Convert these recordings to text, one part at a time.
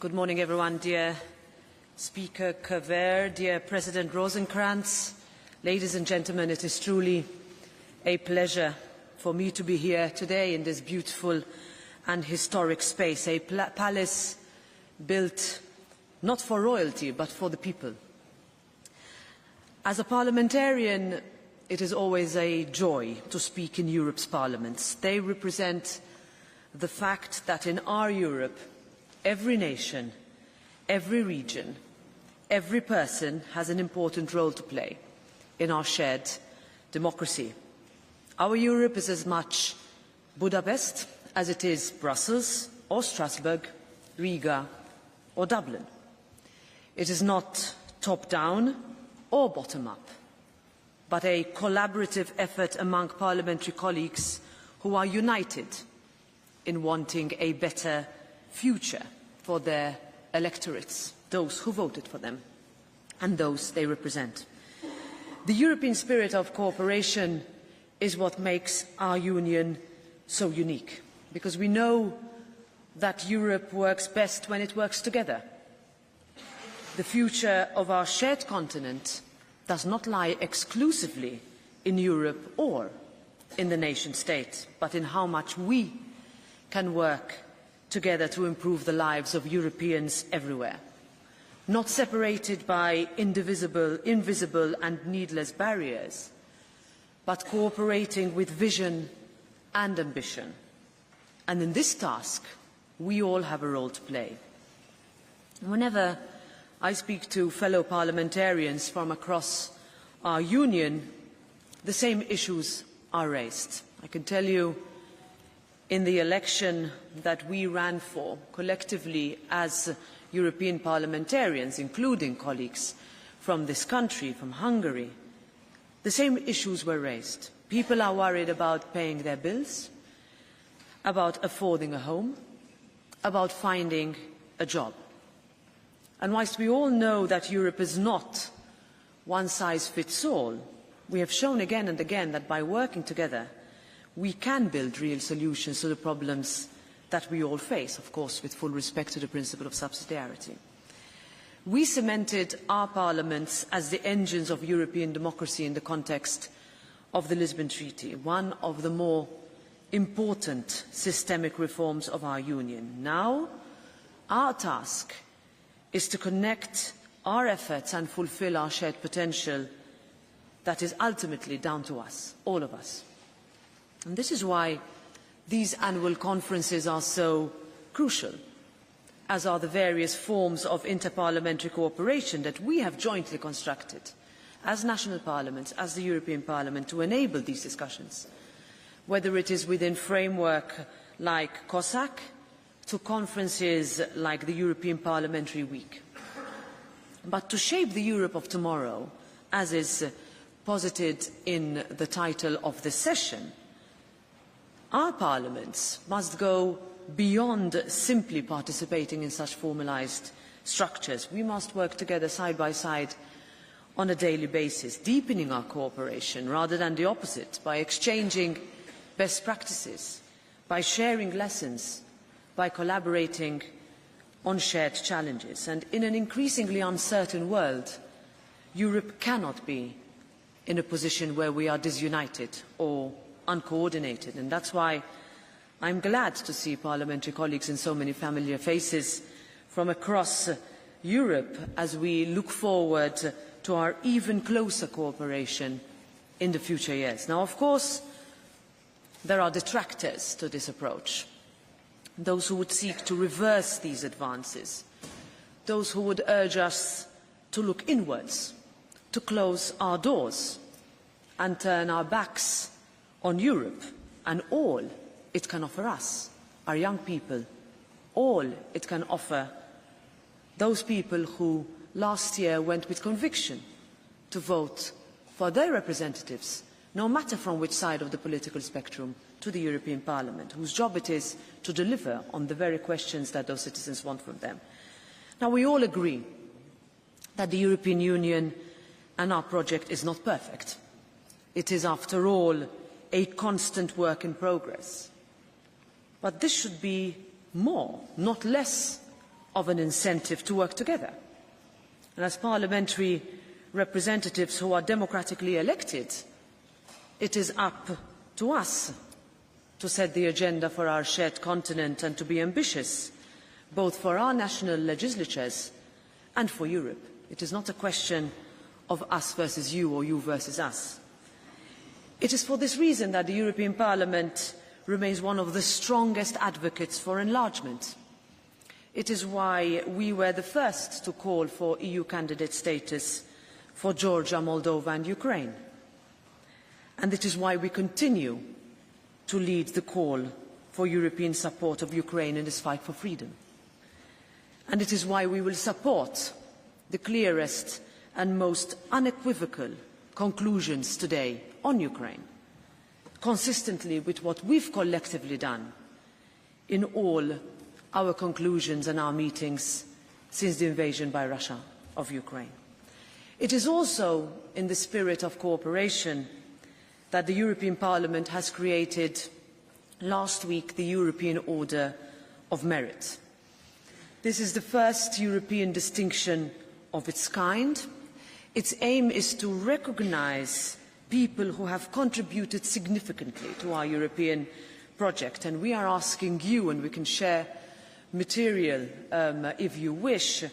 Good morning, everyone. Dear Speaker Kaver, dear President Rosenkrantz, ladies and gentlemen, it is truly a pleasure for me to be here today in this beautiful and historic space, a palace built not for royalty but for the people. As a parliamentarian, it is always a joy to speak in Europe's parliaments. They represent the fact that in our Europe, every nation, every region, every person has an important role to play in our shared democracy. Our Europe is as much Budapest as it is Brussels or Strasbourg, Riga or Dublin. It is not top-down or bottom-up, but a collaborative effort among parliamentary colleagues who are united in wanting a better future for their electorates, those who voted for them and those they represent. The European spirit of cooperation is what makes our union so unique, because we know that Europe works best when it works together. The future of our shared continent does not lie exclusively in Europe or in the nation state, but in how much we can work together to improve the lives of Europeans everywhere, not separated by invisible and needless barriers, but cooperating with vision and ambition. And in this task, we all have a role to play. Whenever I speak to fellow parliamentarians from across our union, the same issues are raised. I can tell you, in the election that we ran for collectively as European parliamentarians, including colleagues from this country, from Hungary, the same issues were raised. People are worried about paying their bills, about affording a home, about finding a job. And whilst we all know that Europe is not one size fits all, we have shown again and again that by working together, we can build real solutions to the problems that we all face, of course, with full respect to the principle of subsidiarity. We cemented our parliaments as the engines of European democracy in the context of the Lisbon Treaty, one of the more important systemic reforms of our union. Now, our task is to connect our efforts and fulfil our shared potential that is ultimately down to us, all of us. And this is why these annual conferences are so crucial, as are the various forms of interparliamentary cooperation that we have jointly constructed as national parliaments, as the European Parliament, to enable these discussions, whether it is within framework like COSAC to conferences like the European Parliamentary Week. But to shape the Europe of tomorrow, as is posited in the title of this session, our parliaments must go beyond simply participating in such formalised structures. We must work together side by side on a daily basis, deepening our cooperation rather than the opposite, by exchanging best practices, by sharing lessons, by collaborating on shared challenges. And in an increasingly uncertain world, Europe cannot be in a position where we are disunited or uncoordinated, and that's why I'm glad to see parliamentary colleagues and so many familiar faces from across Europe as we look forward to our even closer cooperation in the future years. Now, of course, there are detractors to this approach, those who would seek to reverse these advances, those who would urge us to look inwards, to close our doors and turn our backs on Europe and all it can offer us, our young people, all it can offer those people who last year went with conviction to vote for their representatives, no matter from which side of the political spectrum, to the European Parliament, whose job it is to deliver on the very questions that those citizens want from them. Now, we all agree that the European Union and our project is not perfect. It is, after all, a constant work in progress. But this should be more, not less, of an incentive to work together. And as parliamentary representatives who are democratically elected, it is up to us to set the agenda for our shared continent and to be ambitious, both for our national legislatures and for Europe. It is not a question of us versus you or you versus us. It is for this reason that the European Parliament remains one of the strongest advocates for enlargement. It is why we were the first to call for EU candidate status for Georgia, Moldova and Ukraine. And it is why we continue to lead the call for European support of Ukraine in this fight for freedom. And it is why we will support the clearest and most unequivocal conclusions today on Ukraine, consistently with what we've collectively done in all our conclusions and our meetings since the invasion by Russia of Ukraine. It is also in the spirit of cooperation that the European Parliament has created last week the European Order of Merit. This is the first European distinction of its kind. Its aim is to recognise people who have contributed significantly to our European project, and we are asking you, and we can share material if you wish,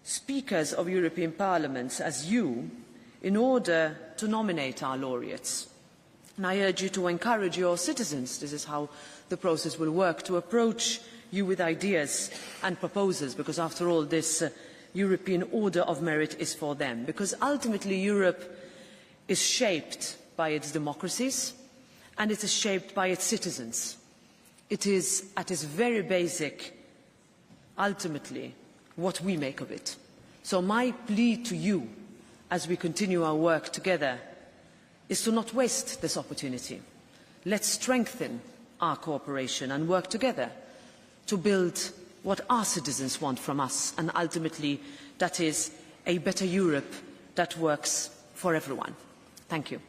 speakers of European parliaments as you, in order to nominate our laureates. And I urge you to encourage your citizens, this is how the process will work, to approach you with ideas and proposals, because after all this European Order of Merit is for them. Because ultimately Europe is shaped by its democracies and it is shaped by its citizens. It is at its very basic, ultimately, what we make of it. So my plea to you, as we continue our work together, is to not waste this opportunity. Let's strengthen our cooperation and work together to build what our citizens want from us, and ultimately that is a better Europe that works for everyone. Thank you.